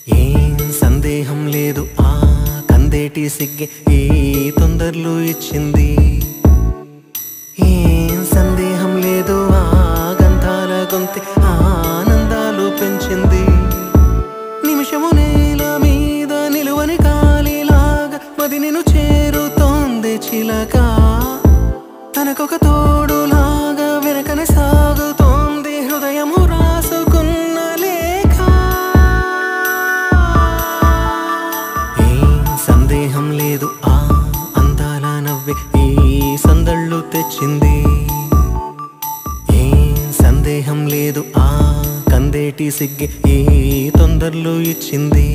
ఏం సందేహం లేదు ఆ కందేటి సిగ్గే ఈ తొందరలు ఇచ్చింది. ఏం సందేహం లేదు ఆ గంధాల గొంతి ఆనందాలు పెంచింది. నిమిషము నేల మీద నిలువని కాలిలాగా మది నిన్ను చేరుతోంది చిలక. తనకొక తోడులాగా వెనకనే సాగుతోంది హృదయము రాసుకున్న లేఖ. ఏం సందేహం లేదు ఆ అందాల నవ్వే ఈ సందళ్ళు తెచ్చింది. ఏం సందేహం లేదు ఆ కందేటి సిగ్గే ఈ తొందరలు ఇచ్చింది.